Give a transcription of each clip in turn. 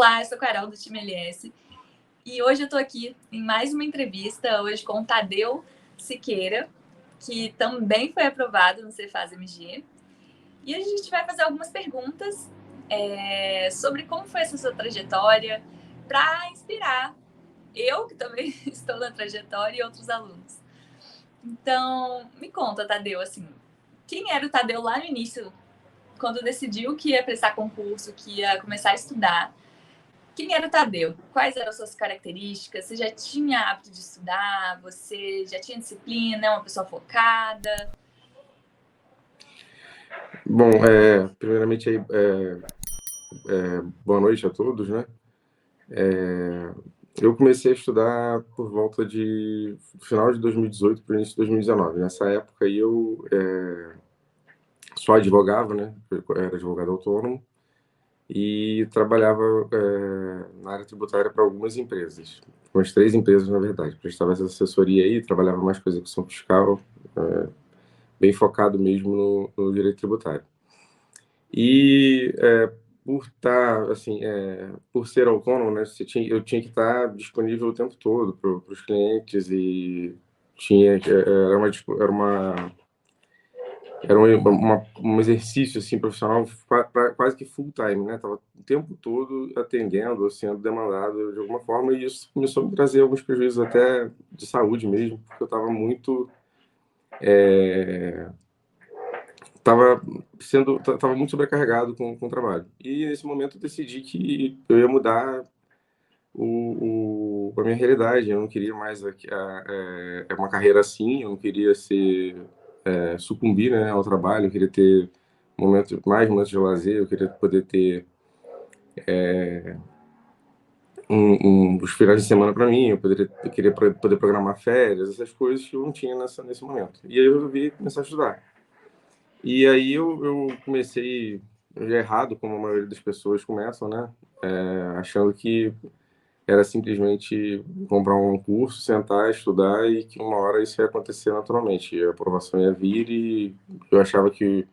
Olá, eu sou Carol do time LS e hoje eu estou aqui em mais uma entrevista, hoje com o Tadeu Siqueira, que também foi aprovado no Cefaz MG. E a gente vai fazer algumas perguntas sobre como foi essa sua trajetória para inspirar eu, que também estou na trajetória, e outros alunos. Então, me conta, Tadeu, assim, quem era o Tadeu lá no início, quando decidiu que ia prestar concurso, que ia começar a estudar? Quem era o Tadeu? Quais eram as suas características? Você já tinha hábito de estudar? Você já tinha disciplina? Uma pessoa focada? Bom, primeiramente aí, boa noite a todos, né? Eu comecei a estudar por volta de final de 2018 para o início de 2019. Nessa época aí eu só advogava, né? Eu era advogado autônomo e trabalhava na área tributária para algumas empresas, umas 3 empresas na verdade. Prestava essa assessoria aí, trabalhava mais com execução fiscal, bem focado mesmo no direito tributário. E por estar, assim, por ser autônomo, né, eu tinha que estar disponível o tempo todo para os clientes e era um exercício assim profissional quase que full time, né? Tava o tempo todo atendendo, sendo demandado de alguma forma, e isso começou a me trazer alguns prejuízos até de saúde mesmo, porque eu estava muito tava muito sobrecarregado com o trabalho. E nesse momento eu decidi que eu ia mudar a minha realidade. Eu não queria mais uma carreira assim, eu não queria sucumbir, né, ao trabalho, eu queria ter mais momentos de lazer, eu queria poder ter os finais de semana para mim, eu queria poder programar férias, essas coisas que eu não tinha nesse momento. E aí eu resolvi começar a estudar. E aí eu comecei errado, como a maioria das pessoas começam, né? Achando que era simplesmente comprar um curso, sentar, estudar e que uma hora isso ia acontecer naturalmente. A aprovação ia vir e eu achava que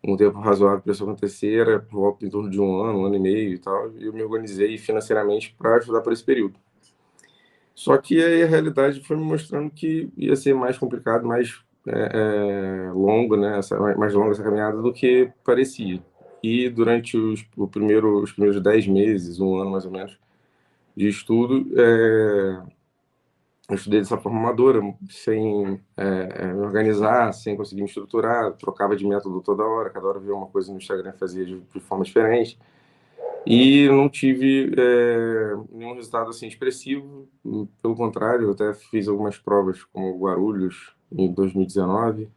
um tempo razoável para isso acontecer era por volta em torno de um ano e meio e tal. E eu me organizei financeiramente para estudar por esse período. Só que aí a realidade foi me mostrando que ia ser mais complicado, mais longo, né? Mais longa essa caminhada do que parecia. E durante os primeiros 10 meses, um ano mais ou menos, de estudo, eu estudei dessa forma amadora, sem me organizar, sem conseguir me estruturar, trocava de método toda hora, cada hora via uma coisa no Instagram e fazia de forma diferente. E não tive nenhum resultado assim expressivo, pelo contrário, eu até fiz algumas provas como Guarulhos em 2019,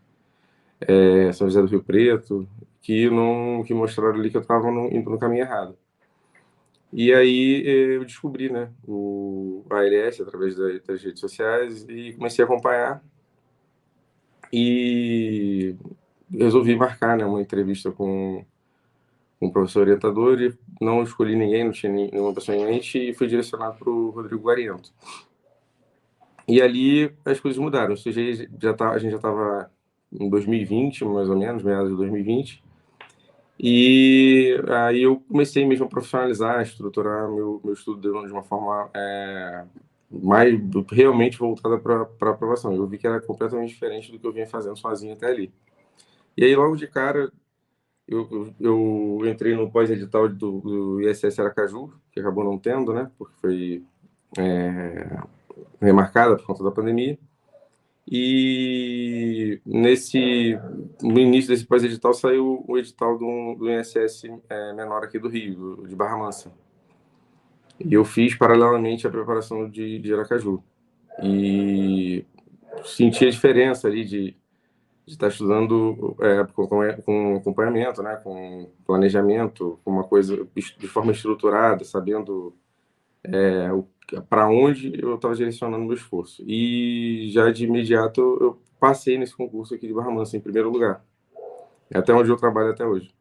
São José do Rio Preto, que mostraram ali que eu estava indo no caminho errado. E aí eu descobri, né, o ALS através das redes sociais e comecei a acompanhar e resolvi marcar, né, uma entrevista com um professor orientador e não escolhi ninguém, não tinha nenhuma pessoa em mente e fui direcionado para o Rodrigo Guariento. E ali as coisas mudaram. Ou seja, a gente já estava em 2020, mais ou menos, meados de 2020. E aí eu comecei mesmo a profissionalizar, a estruturar meu estudo de uma forma mais realmente voltada para a aprovação. Eu vi que era completamente diferente do que eu vinha fazendo sozinho até ali. E aí, logo de cara, eu entrei no pós-edital do ISS Aracaju, que acabou não tendo, né? Porque foi remarcada por conta da pandemia. E no início desse pós-edital saiu o edital do INSS menor aqui do Rio, de Barra Mansa. E eu fiz paralelamente a preparação de Aracaju. E senti a diferença ali de estar estudando com acompanhamento, né, com planejamento, com uma coisa de forma estruturada, sabendo para onde eu estava direcionando meu esforço. E já de imediato eu passei nesse concurso aqui de Barra Mansa em primeiro lugar, até onde eu trabalho até hoje.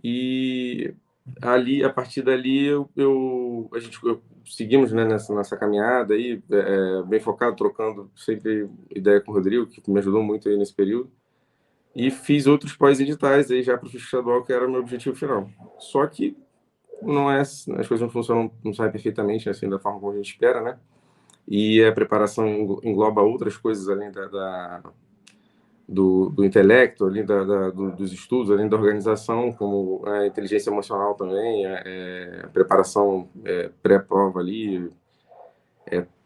E ali, a partir dali, seguimos, né, nessa caminhada aí, bem focado, trocando sempre ideia com o Rodrigo, que me ajudou muito aí nesse período. E fiz outros pós-editais aí já para o estadual, que era o meu objetivo final. Só que não é, as coisas não funcionam, não saem perfeitamente, assim, da forma como a gente espera, né? E a preparação engloba outras coisas além do intelecto, além dos estudos, além da organização, como a inteligência emocional também, a preparação pré-prova ali,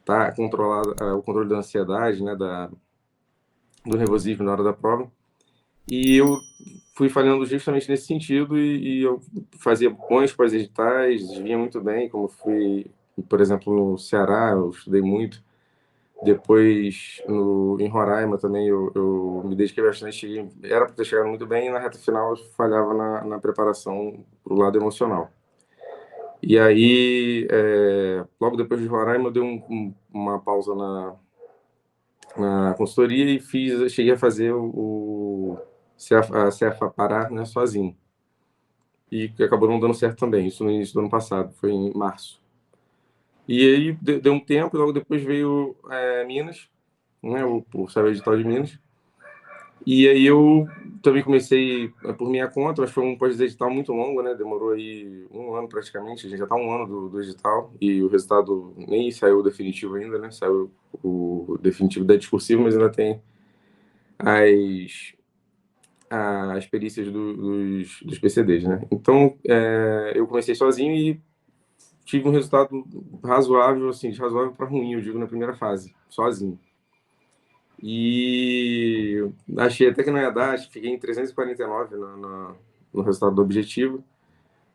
tá controlado o controle da ansiedade, né, do nervosismo na hora da prova. E eu fui falhando justamente nesse sentido e eu fazia bons pós-editais, vinha muito bem, como fui, por exemplo, no Ceará, eu estudei muito. Depois, em Roraima também, eu me dediquei bastante. Era para ter chegado muito bem e na reta final eu falhava na preparação para o lado emocional. E aí, logo depois de Roraima, eu dei uma pausa na consultoria e cheguei a fazer a Cefa Pará, né, sozinho. E acabou não dando certo também, isso no início do ano passado, foi em março. E aí deu um tempo e logo depois veio Minas, né, o saiu o edital de Minas. E aí eu também comecei por minha conta, mas foi um pós-edital muito longo, né? Demorou aí um ano praticamente, a gente já está um ano do edital e o resultado nem saiu definitivo ainda, né? Saiu o definitivo da discursiva, mas ainda tem as, as perícias dos PCDs, né? Então, eu comecei sozinho e tive um resultado razoável, assim, de razoável para ruim, eu digo, na primeira fase, sozinho. E achei até que não ia dar, acho que fiquei em 349 no resultado do objetivo.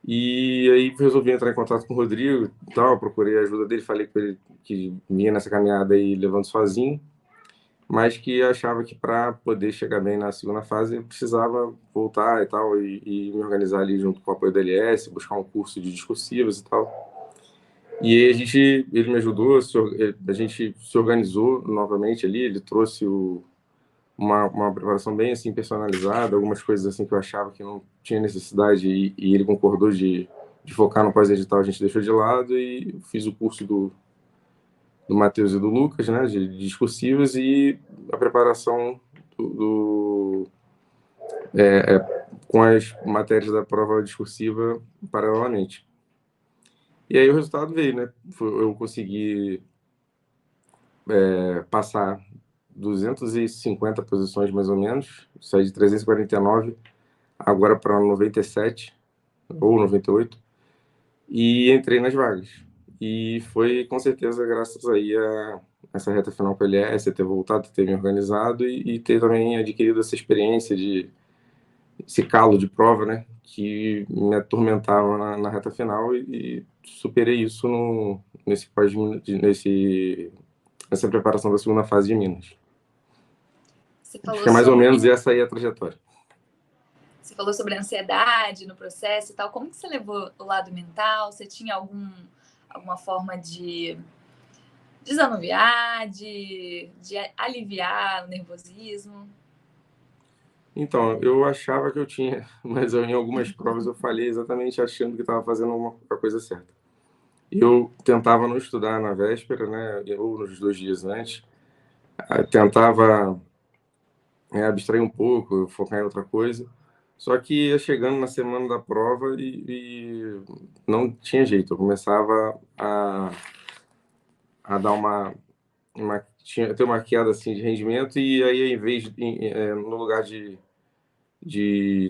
E aí resolvi entrar em contato com o Rodrigo e tal, procurei a ajuda dele, falei com ele que vinha nessa caminhada aí levando sozinho, mas que achava que para poder chegar bem na segunda fase eu precisava voltar e tal, e me organizar ali junto com o apoio da LS, buscar um curso de discursivas e tal. E aí ele me ajudou, a gente se organizou novamente ali, ele trouxe uma preparação bem assim personalizada, algumas coisas assim que eu achava que não tinha necessidade e ele concordou de focar no pós-edital, a gente deixou de lado e fiz o curso do Matheus e do Lucas, né, de discursivas e a preparação com as matérias da prova discursiva paralelamente. E aí o resultado veio, né? Eu consegui passar 250 posições mais ou menos, saí de 349 agora para 97 ou 98 e entrei nas vagas. E foi com certeza graças aí a essa reta final com a LS, ter voltado, ter me organizado e ter também adquirido essa experiência esse calo de prova, né, que me atormentava na reta final e superei isso nessa preparação da segunda fase de Minas. Você Acho falou que é mais ou sobre, menos essa aí a trajetória. você falou sobre a ansiedade no processo e tal. Como que você levou o lado mental? Você tinha alguma forma de desanuviar, de aliviar o nervosismo? Então, eu achava que eu tinha, mas em algumas provas eu falhei exatamente achando que estava fazendo a coisa certa. Eu tentava não estudar na véspera, né, ou nos 2 dias antes. Tentava abstrair um pouco, focar em outra coisa. Só que ia chegando na semana da prova e não tinha jeito. Eu começava a dar ter uma queda assim de rendimento e aí, em vez no lugar de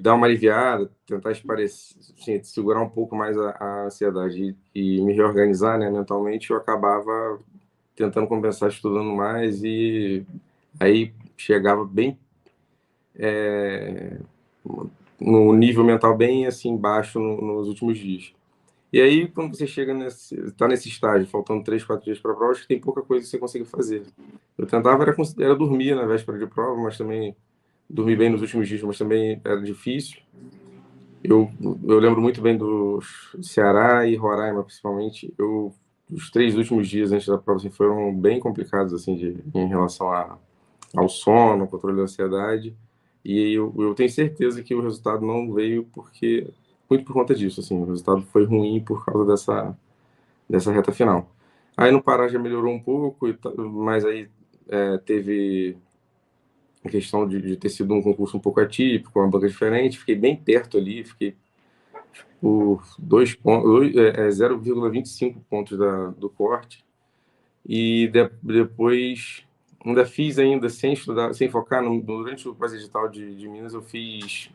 dar uma aliviada, tentar assim, segurar um pouco mais a ansiedade e me reorganizar, né, mentalmente, eu acabava tentando compensar estudando mais e aí chegava bem no nível mental bem assim baixo nos últimos dias. E aí, quando você chega tá nesse estágio, faltando 3, 4 dias para a prova, acho que tem pouca coisa que você consegue fazer. Eu tentava era dormir na véspera de prova, mas também dormi bem nos últimos dias, mas também era difícil. Eu lembro muito bem do Ceará e Roraima, principalmente. Os 3 últimos dias antes da prova assim, foram bem complicados assim, em relação ao sono, ao controle da ansiedade. E eu tenho certeza que o resultado não veio muito por conta disso. Assim, o resultado foi ruim por causa dessa reta final. Aí no Pará já melhorou um pouco, mas aí teve a questão de ter sido um concurso um pouco atípico, uma banca diferente. Fiquei bem perto ali, fiquei por 2 pontos, 0,25 pontos do corte. E depois ainda fiz ainda sem estudar, sem focar durante o quase edital de Minas, eu fiz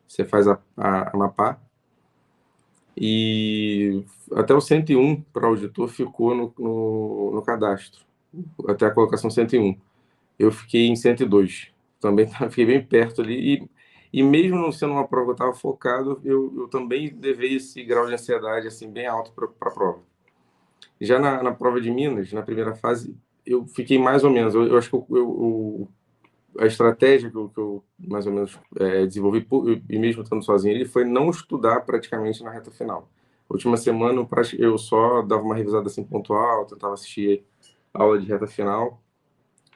você faz a Amapá, e até o 101 para auditor ficou no cadastro, até a colocação 101. Eu fiquei em 102, também fiquei bem perto ali, e mesmo não sendo uma prova que eu estava focado, eu também levei esse grau de ansiedade assim, bem alto para a prova. Já na prova de Minas, na primeira fase, eu fiquei mais ou menos. Eu acho que a estratégia que eu mais ou menos desenvolvi, e mesmo estando sozinho ali, foi não estudar praticamente na reta final. Última semana eu só dava uma revisada assim pontual, tentava assistir aula de reta final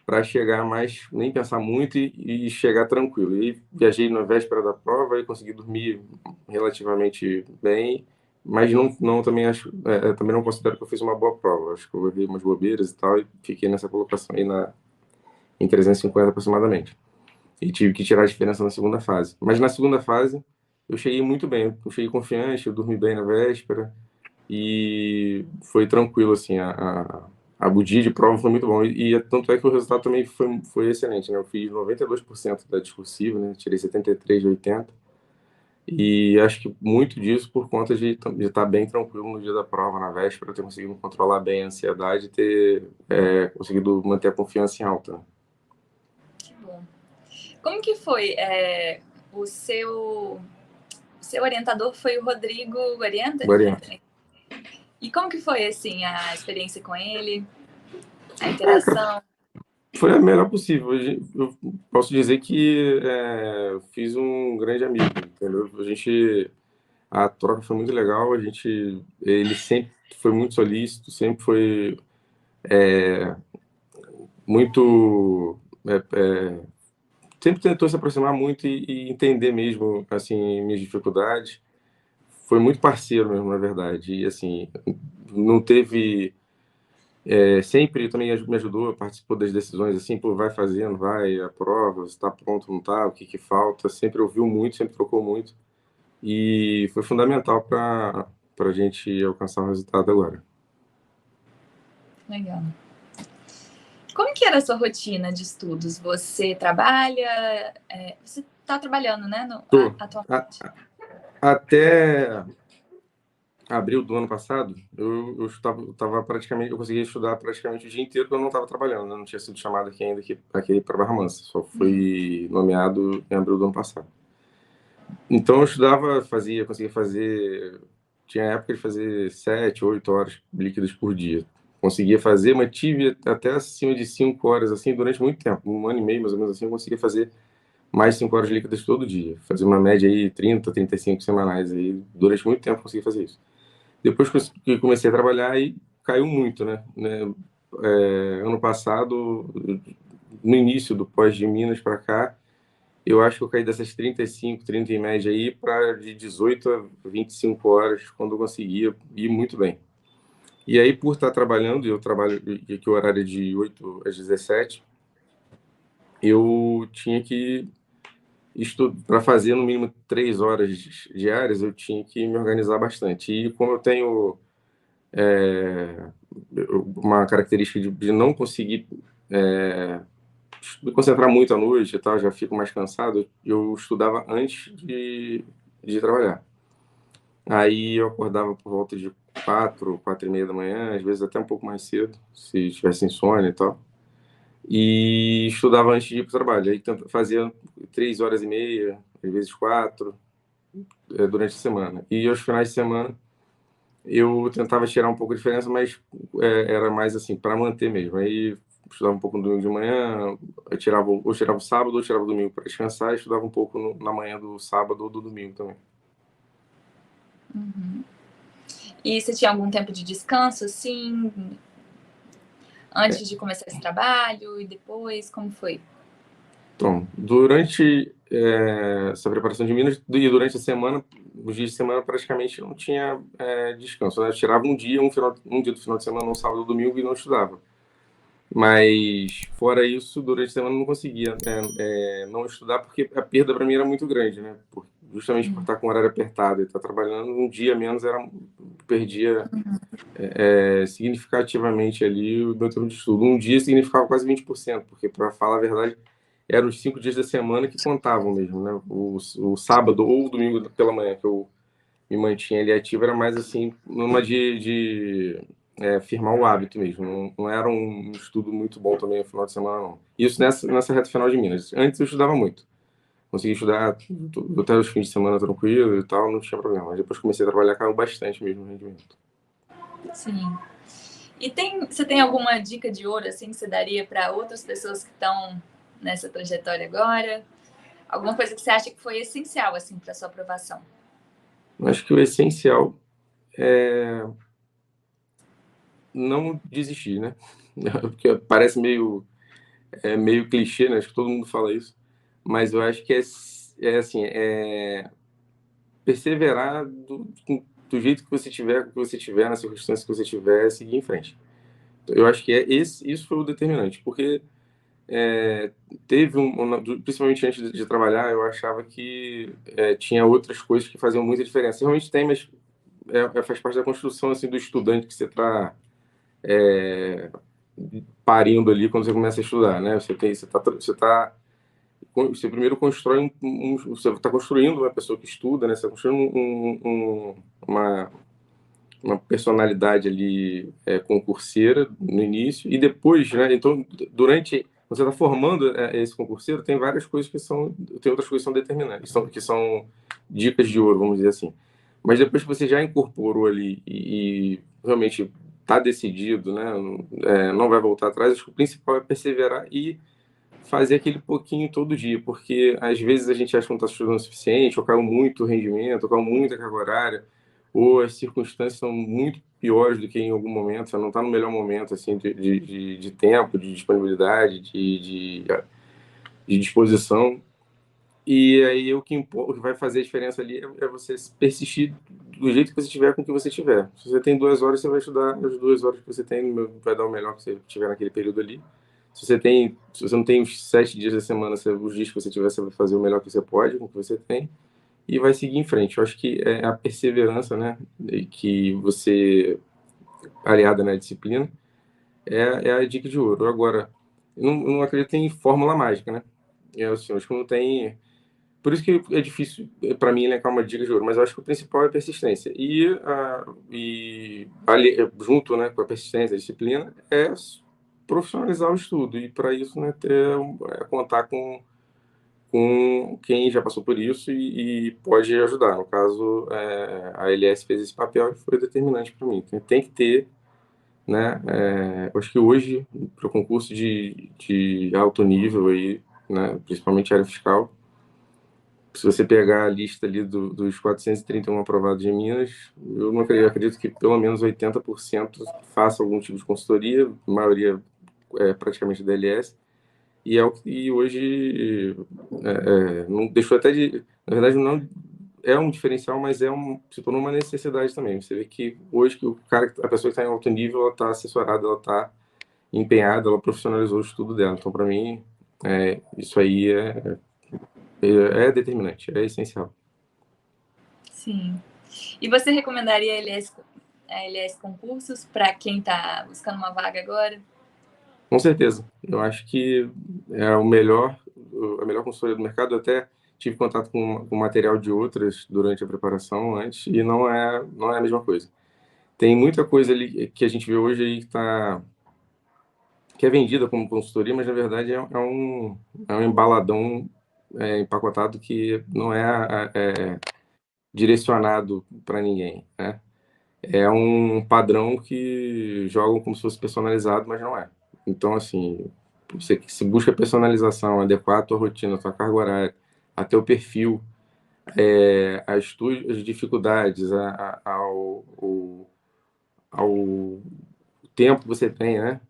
para chegar mais, nem pensar muito e chegar tranquilo. E viajei na véspera da prova e consegui dormir relativamente bem, mas não também acho, também não considero que eu fiz uma boa prova. Acho que eu errei umas bobeiras e tal, e fiquei nessa colocação aí em 350 aproximadamente. E tive que tirar a diferença na segunda fase. Mas na segunda fase eu cheguei muito bem, eu cheguei confiante, eu dormi bem na véspera e foi tranquilo assim a Budi de prova foi muito bom. E tanto é que o resultado também foi excelente, né? Eu fiz 92% da discursiva, né? Tirei 73 de 80. E acho que muito disso por conta de estar bem tranquilo no dia da prova, na véspera, ter conseguido controlar bem a ansiedade e ter conseguido manter a confiança em alta. Que bom. Como que foi? O seu orientador foi o Rodrigo Guarienta? E como que foi, assim, a experiência com ele? A interação? Foi a melhor possível. Eu posso dizer que fiz um grande amigo, entendeu? A troca foi muito legal. Ele sempre foi muito solícito, sempre foi muito, sempre tentou se aproximar muito e entender mesmo, assim, minhas dificuldades. Foi muito parceiro mesmo, na verdade. E assim, não teve sempre também me ajudou, participou das decisões, assim, pô, vai fazendo, vai, a prova, está pronto, não está, o que falta, sempre ouviu muito, sempre trocou muito, e foi fundamental para a gente alcançar o resultado agora. Legal. Como que era a sua rotina de estudos? Você trabalha, você está trabalhando, né, atualmente? Até abril do ano passado, eu estava praticamente, eu conseguia estudar praticamente o dia inteiro, porque eu não estava trabalhando, né? Não tinha sido chamado aqui ainda aqui para Barra Mansa, só fui nomeado em abril do ano passado. Então eu estudava, conseguia fazer, tinha época de fazer 7, 8 horas líquidas por dia. Conseguia fazer, mas tive até acima de 5 horas, assim, durante muito tempo, 1 ano e meio, mais ou menos assim, eu conseguia fazer mais de 5 horas líquidas todo dia. Fazer uma média aí, 30, 35 semanais, aí, durante muito tempo eu conseguia fazer isso. Depois que comecei a trabalhar, aí caiu muito, né? Ano passado, no início do pós de Minas para cá, eu acho que eu caí dessas 35, 30 em média aí para de 18 a 25 horas, quando eu conseguia ir muito bem. E aí, por estar trabalhando, eu trabalho aqui o horário é de 8 às 17, eu tinha que para fazer no mínimo 3 horas diárias, eu tinha que me organizar bastante. E como eu tenho uma característica de não conseguir me concentrar muito à noite e tal, já fico mais cansado, eu estudava antes de trabalhar. Aí eu acordava por volta de 4, 4:30 da manhã, às vezes até um pouco mais cedo, se tivesse insônia e tal. E estudava antes de ir para o trabalho. Aí fazia 3 horas e meia, às vezes 4, durante a semana. E aos finais de semana eu tentava tirar um pouco de diferença, mas era mais assim, para manter mesmo. Aí estudava um pouco no domingo de manhã, eu tirava o sábado ou tirava o domingo para descansar, e estudava um pouco na manhã do sábado ou do domingo também. Uhum. E você tinha algum tempo de descanso, assim, antes de começar esse trabalho e depois, como foi? Então, durante essa preparação de Minas e durante a semana, os dias de semana praticamente não tinha descanso, né? Eu tirava um dia do final de semana, um sábado ou domingo, e não estudava. Mas fora isso, durante a semana eu não conseguia não estudar, porque a perda para mim era muito grande, né? justamente por estar com o horário apertado e estar trabalhando, um dia menos perdia significativamente ali o meu tempo de estudo. Um dia significava quase 20%, porque, para falar a verdade, eram os 5 dias da semana que contavam mesmo, né? O sábado ou o domingo pela manhã que eu me mantinha ali ativo era mais assim, numa de firmar o hábito mesmo. Não era um estudo muito bom também no final de semana, não. Isso nessa reta final de Minas. Antes eu estudava muito. Consegui estudar até os fins de semana tranquilo e tal, não tinha problema. Mas depois comecei a trabalhar, caiu bastante mesmo o rendimento. Sim. E você tem alguma dica de ouro assim que você daria para outras pessoas que estão nessa trajetória agora? Alguma coisa que você acha que foi essencial assim para sua aprovação? Acho que o essencial é não desistir, né? Porque parece meio clichê, né? Acho que todo mundo fala isso. Mas eu acho que assim, perseverar do jeito que você tiver, na circunstância que você tiver, seguir em frente. Eu acho que isso foi o determinante, porque teve principalmente antes de trabalhar, eu achava que tinha outras coisas que faziam muita diferença. Realmente tem, mas faz parte da construção assim do estudante que você está parindo ali quando você começa a estudar, né? Você primeiro constrói você está construindo uma pessoa que estuda, né? Você está construindo uma personalidade ali concurseira no início e depois, né? Então, durante quando você está formando esse concurseiro, tem várias coisas tem outras coisas que são determinantes, que são dicas de ouro, vamos dizer assim. Mas depois que você já incorporou ali e realmente está decidido, né? Não vai voltar atrás, acho que o principal é perseverar e fazer aquele pouquinho todo dia, porque às vezes a gente acha que não está estudando o suficiente, ou caiu muito o rendimento, ou caiu muita carga horária, ou as circunstâncias são muito piores do que em algum momento, você não está no melhor momento assim de tempo, de disponibilidade, de disposição. E aí o que vai fazer a diferença ali é você persistir do jeito que você tiver com o que você tiver. Se você tem 2 horas, você vai estudar as 2 horas que você tem, vai dar o melhor que você tiver naquele período ali. Se você não tem os 7 dias da semana, os dias que você tiver, você vai fazer o melhor que você pode com o que você tem e vai seguir em frente. Eu acho que é a perseverança, né, que você, aliada na disciplina, é a dica de ouro. Agora, eu não acredito em fórmula mágica, né? Assim, acho que não tem. Por isso que é difícil para mim elencar uma dica de ouro, mas eu acho que o principal é a persistência. Junto, né, com a persistência, a disciplina, é profissionalizar o estudo. E para isso, né, contar com quem já passou por isso e pode ajudar. No caso, a LS fez esse papel e foi determinante para mim. Tem que ter, né? Eu acho que hoje, para o concurso de alto nível, aí, né, principalmente área fiscal, se você pegar a lista ali dos 431 aprovados em Minas, eu não acredito, acredito que pelo menos 80% faça algum tipo de consultoria, a maioria praticamente da LS, e é o que hoje não deixou até de. Na verdade, não é um diferencial, mas se tornou uma necessidade também. Você vê que hoje que a pessoa que está em alto nível, ela está assessorada, ela está empenhada, ela profissionalizou o estudo dela. Então, para mim, isso aí é determinante, é essencial. Sim. E você recomendaria a LS Concursos para quem está buscando uma vaga agora? Com certeza. Eu acho que é a melhor consultoria do mercado. Eu até tive contato com material de outras durante a preparação antes e não é a mesma coisa. Tem muita coisa ali que a gente vê hoje aí que é vendida como consultoria, mas na verdade é um embaladão empacotado que não é direcionado para ninguém, né? É um padrão que jogam como se fosse personalizado, mas não é. Então, assim, você que se busca personalização, adequar a tua rotina, a tua carga horária, até o perfil, as dificuldades, ao tempo que você tem, né?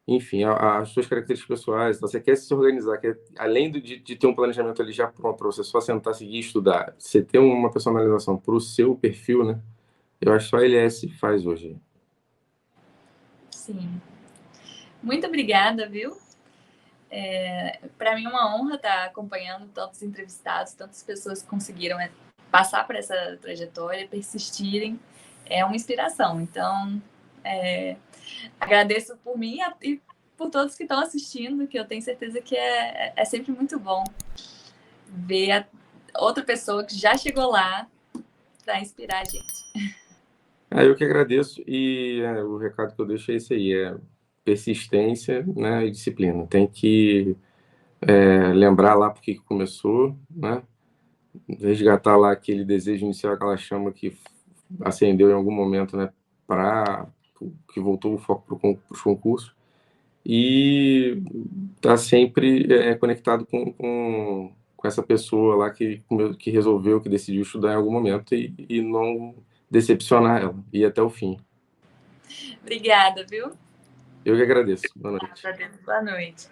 Enfim, as suas características pessoais. Então, você quer se organizar, além de ter um planejamento ali já pronto para você só sentar, seguir e estudar, você ter uma personalização para o seu perfil, né? Eu acho que só a LS faz hoje. Sim. Muito obrigada, viu? Para mim é uma honra estar acompanhando tantos entrevistados, tantas pessoas que conseguiram passar por essa trajetória, persistirem. É uma inspiração. Então, agradeço por mim e por todos que estão assistindo, que eu tenho certeza que é sempre muito bom ver outra pessoa que já chegou lá para inspirar a gente. Eu que agradeço, e o recado que eu deixo é esse aí, persistência, né, e disciplina. Tem que lembrar lá por que começou, né, resgatar lá aquele desejo inicial, aquela chama que acendeu em algum momento, né, que voltou o foco para os concursos, e tá sempre conectado com essa pessoa lá que resolveu, que decidiu estudar em algum momento, e não decepcionar ela, e ir até o fim. Obrigada, viu? Eu que agradeço. Boa noite. Boa noite.